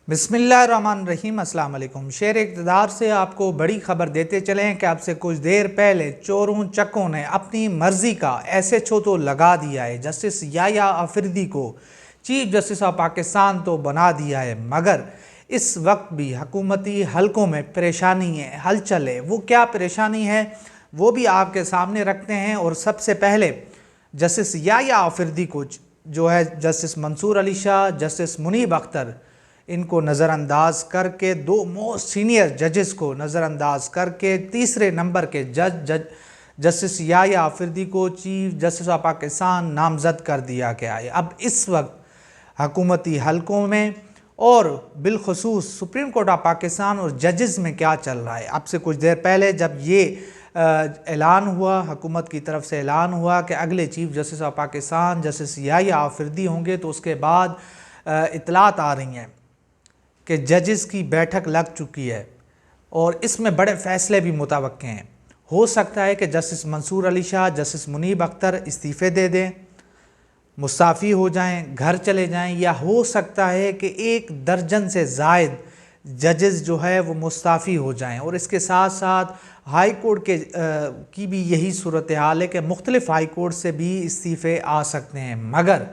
बिस्मिल्लाहिर्रहमानिर्रहीम। अस्सलाम वालेकुम। शेर इक़्तिदार से आपको बड़ी खबर देते चलें कि अब से कुछ देर पहले चोरों चक्कों ने अपनी मर्ज़ी का ऐसे तो लगा दिया है। जस्टिस याह्या अफरीदी को चीफ जस्टिस ऑफ पाकिस्तान तो बना दिया है, मगर इस वक्त भी हुकूमती हलकों में परेशानी है, हलचल है। वो क्या परेशानी है वो भी आपके सामने रखते हैं। और सबसे पहले जस्टिस याह्या अफरीदी को जो है जस्टिस मंसूर अली शाह, जस्टिस मुनीब अख्तर, इनको नज़रअंदाज करके दो मोस्ट सीनियर जजेस को नज़रअंदाज करके तीसरे नंबर के जस्टिस याह्या अफरीदी को चीफ जस्टिस ऑफ पाकिस्तान नामज़द कर दिया गया है। अब इस वक्त हुकूमती हलकों में और बिलखसूस सुप्रीम कोर्ट ऑफ पाकिस्तान और जजेस में क्या चल रहा है। अब से कुछ देर पहले जब ये ऐलान हुआ, हुकूमत की तरफ से ऐलान हुआ कि अगले chief justice of Pakistan justice Yahya Afridi होंगे, तो उसके बाद इतलात आ रही हैं कि जजेस की बैठक लग चुकी है और इसमें बड़े फ़ैसले भी मुतवक्के हैं। हो सकता है कि जस्टिस मंसूर अली शाह, जस्टिस मुनीब अख्तर इस्तीफ़े दे दें, मुस्ताफ़ी हो जाएं, घर चले जाएं, या हो सकता है कि 1 दर्जन से ज़ायद जजेस जो है वो मुस्ताफ़ी हो जाएं। और इसके साथ साथ हाई कोर्ट की भी यही सूरत हाल है कि मुख्तलिफ़ हाई कोर्ट से भी इस्तीफ़े आ सकते हैं। मगर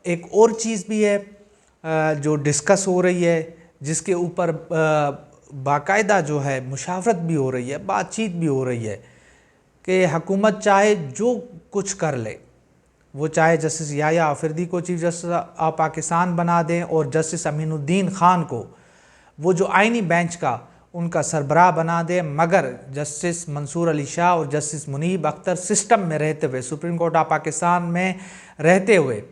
एक और चीज़ भी है जो डिस्कस हो रही है, जिसके ऊपर बाकायदा जो है मुशावरत भी हो रही है, बातचीत भी हो रही है कि हुकूमत चाहे जो कुछ कर ले, वो चाहे जस्टिस याह्या अफरीदी को चीफ जस्टिस ऑफ पाकिस्तान बना दें और जस्टिस अमीनुद्दीन ख़ान को वो जो आइनी बेंच का उनका सरबराह बना दे, मगर जस्टिस मंसूर अली शाह और जस्टिस मुनीब अख्तर सिस्टम में रहते हुए, सुप्रीम कोर्ट ऑफ पाकिस्तान में रहते हुए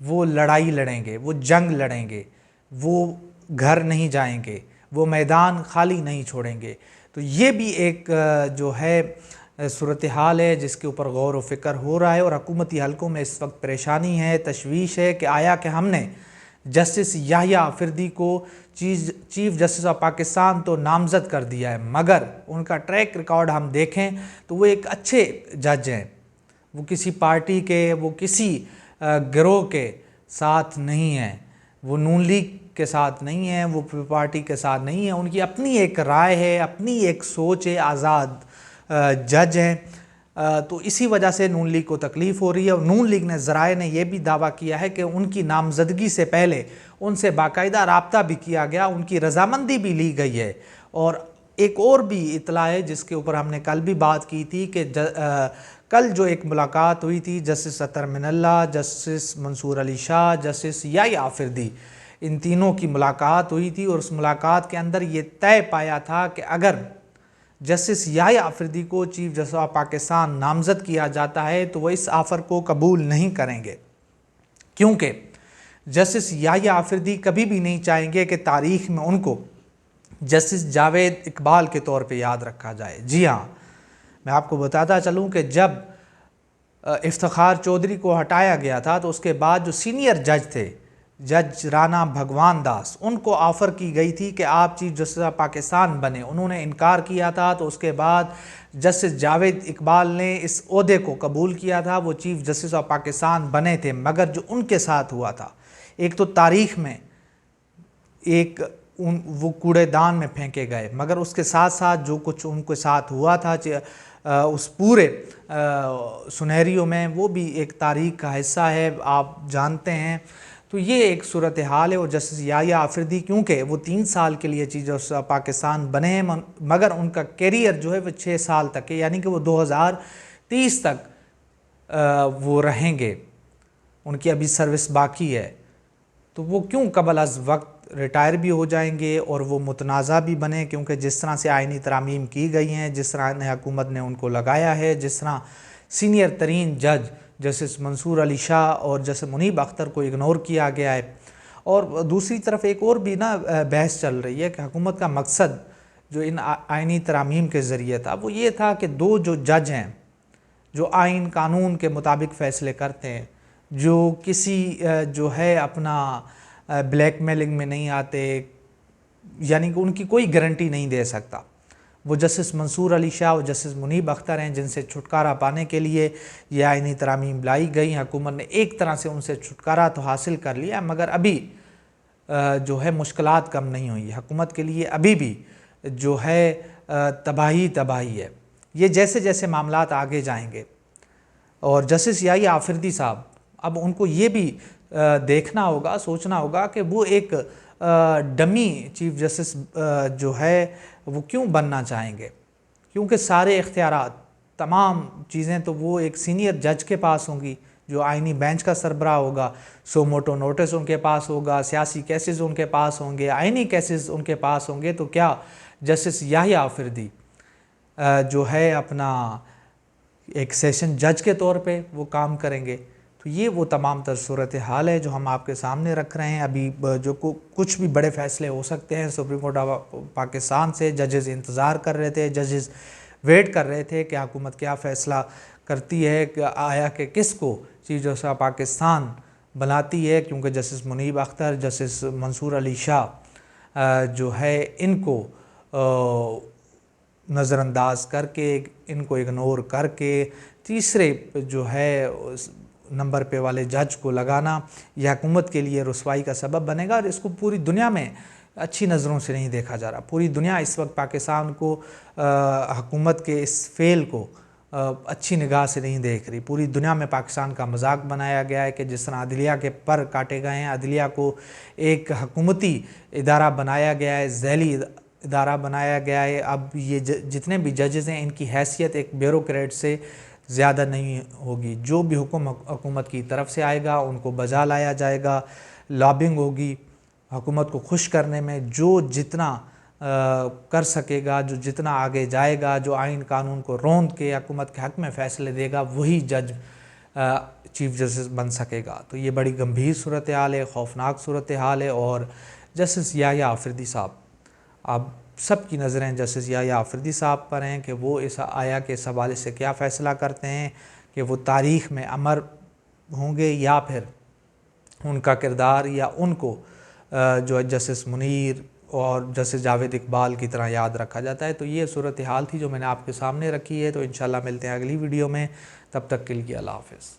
वो लड़ाई लड़ेंगे, वो जंग लड़ेंगे, वो घर नहीं जाएंगे, वो मैदान खाली नहीं छोड़ेंगे। तो ये भी एक जो है सूरत हाल है जिसके ऊपर गौर व फिक्र हो रहा है। और हुकूमती हलकों में इस वक्त परेशानी है, तशवीश है कि आया कि हमने जस्टिस याह्या अफरीदी को चीफ जस्टिस ऑफ पाकिस्तान तो नामज़द कर दिया है, मगर उनका ट्रैक रिकॉर्ड हम देखें तो वो एक अच्छे जज हैं। वो किसी पार्टी के, वो किसी गिरोह के साथ नहीं है, वो नून लीग के साथ नहीं है, वो पार्टी के साथ नहीं है। उनकी अपनी एक राय है, अपनी एक सोच है, आज़ाद जज हैं। तो इसी वजह से नून लीग को तकलीफ़ हो रही है। और नून लीग ने ज़राए ने यह भी दावा किया है कि उनकी नामज़दगी से पहले उनसे बाकायदा राब्ता भी किया गया, उनकी रजामंदी भी ली गई है। और एक और भी इतला है जिसके ऊपर हमने कल भी बात की थी कि कल जो एक मुलाकात हुई थी जस्टिस अतर मिनल्ला, जस्टिस मंसूर अली शाह, जस्टिस याह्या अफरीदी, इन तीनों की मुलाकात हुई थी। और उस मुलाकात के अंदर ये तय पाया था कि अगर जस्टिस याह्या अफरीदी को चीफ जस्टिस ऑफ पाकिस्तान नामज़द किया जाता है तो वह इस ऑफ़र को कबूल नहीं करेंगे, क्योंकि जस्टिस याह्या अफरीदी कभी भी नहीं चाहेंगे कि तारीख़ में उनको जस्टिस जावेद इकबाल के तौर पे याद रखा जाए। जी हाँ, मैं आपको बताता चलूँ कि जब इफ्तिखार चौधरी को हटाया गया था तो उसके बाद जो सीनियर जज थे, जज राना भगवान दास, उनको ऑफ़र की गई थी कि आप चीफ जस्टिस ऑफ पाकिस्तान बने। उन्होंने इनकार किया था। तो उसके बाद जस्टिस जावेद इकबाल ने इस ओहदे को कबूल किया था, वो चीफ जस्टिस ऑफ पाकिस्तान बने थे। मगर जो उनके साथ हुआ था, एक तो तारीख़ में वो कूड़ेदान में फेंके गए, मगर उसके साथ साथ जो कुछ उनके साथ हुआ था उस पूरे सुनहरियों में, वो भी एक तारीख़ का हिस्सा है, आप जानते हैं। तो ये एक सूरत हाल है। और जस्टिस याह्या अफरीदी क्योंकि वो 3 साल के लिए चीफ जस्टिस ऑफ पाकिस्तान बने हैं, मगर उनका कैरियर जो है वो 6 साल तक है, यानी कि वो 2030 तक वो रहेंगे, उनकी अभी सर्विस बाकी है। तो वो क्यों कबल अज़ वक्त रिटायर भी हो जाएंगे और वो मुतनाज़ा भी बने, क्योंकि जिस तरह से आइनी तरामीम की गई हैं, जिस तरह हुकूमत ने उनको लगाया है, जिस तरह सीनियर तरीन जज जस्टिस मंसूर अली शाह और जस्टिस मुनीब अख्तर को इग्नोर किया गया है। और दूसरी तरफ एक और भी बहस चल रही है कि हुकूमत का मकसद जो इन आइनी तरामीम के ज़रिए था वो ये था कि 2 जो जज हैं जो आइन कानून के मुताबिक फ़ैसले करते हैं, जो किसी जो है अपना ब्लैकमेलिंग में नहीं आते, यानी कि उनकी कोई गारंटी नहीं दे सकता, वो जस्टिस मंसूर अली शाह और जस्टिस मुनीब अख्तर हैं, जिनसे छुटकारा पाने के लिए यह आइनी तरामीम लाई गई। हुकूमत ने एक तरह से उनसे छुटकारा तो हासिल कर लिया, मगर अभी جو ہے مشکلات کم نہیں ہوئی، حکومت کے لیے ابھی بھی جو ہے تباہی ہے۔ یہ جیسے جیسے معاملات آگے جائیں گے، اور جسٹس یحییٰ آفریدی صاحب اب ان کو یہ بھی دیکھنا ہوگا، سوچنا ہوگا کہ وہ ایک ڈمی چیف جسٹس جو ہے وہ کیوں بننا چاہیں گے، کیونکہ سارے اختیارات، تمام چیزیں تو وہ ایک سینئر جج کے پاس ہوں گی جو آئینی بینچ کا سربراہ ہوگا، سو موٹو نوٹس ان کے پاس ہوگا، سیاسی کیسز ان کے پاس ہوں گے، آئینی کیسز ان کے پاس ہوں گے، تو کیا جسٹس یحییٰ آفریدی جو ہے اپنا ایک سیشن جج کے طور پہ وہ کام کریں گے؟ تو یہ وہ تمام تر صورتحال ہے جو ہم آپ کے سامنے رکھ رہے ہیں۔ ابھی جو کچھ بھی بڑے فیصلے ہو سکتے ہیں سپریم کورٹ آف پاکستان سے، ججز انتظار کر رہے تھے، ججز ویٹ کر رہے تھے کہ حکومت کیا فیصلہ کرتی ہے، کہ آیا کہ کس کو چیف جسٹس آف پاکستان بناتی ہے، کیونکہ جسٹس منیب اختر، جسٹس منصور علی شاہ جو ہے ان کو نظر انداز کر کے، ان کو اگنور کر کے تیسرے جو ہے نمبر پہ والے جج کو لگانا یہ حکومت کے لیے رسوائی کا سبب بنے گا، اور اس کو پوری دنیا میں اچھی نظروں سے نہیں دیکھا جا رہا۔ پوری دنیا اس وقت پاکستان کو، حکومت کے اس فیل کو اچھی نگاہ سے نہیں دیکھ رہی۔ پوری دنیا میں پاکستان کا مذاق بنایا گیا ہے کہ جس طرح عدلیہ کے پر کاٹے گئے ہیں، عدلیہ کو ایک حکومتی ادارہ بنایا گیا ہے، ذیلی ادارہ بنایا گیا ہے۔ اب یہ جتنے بھی ججز ہیں ان کی حیثیت ایک بیوروکریٹ سے زیادہ نہیں ہوگی۔ جو بھی حکم حکومت کی طرف سے آئے گا ان کو بجا لایا جائے گا، لابنگ ہوگی حکومت کو خوش کرنے میں، جو جتنا کر سکے گا، جو جتنا آگے جائے گا، جو آئین قانون کو روند کے حکومت کے حق میں فیصلے دے گا، وہی جج چیف جسٹس بن سکے گا۔ تو یہ بڑی گمبھیر صورتحال ہے، خوفناک صورتحال ہے، اور جسٹس یحییٰ آفریدی صاحب، اب سب کی نظریں جسٹس یحییٰ آفریدی صاحب پر ہیں کہ وہ اس آیا کے اس حوالے سے کیا فیصلہ کرتے ہیں، کہ وہ تاریخ میں امر ہوں گے یا پھر ان کا کردار یا ان کو جو ہے جسٹس منیر اور جسٹس جاوید اقبال کی طرح یاد رکھا جاتا ہے۔ تو یہ صورتحال تھی جو میں نے آپ کے سامنے رکھی ہے۔ تو انشاءاللہ ملتے ہیں اگلی ویڈیو میں، تب تک کے لیے اللہ حافظ۔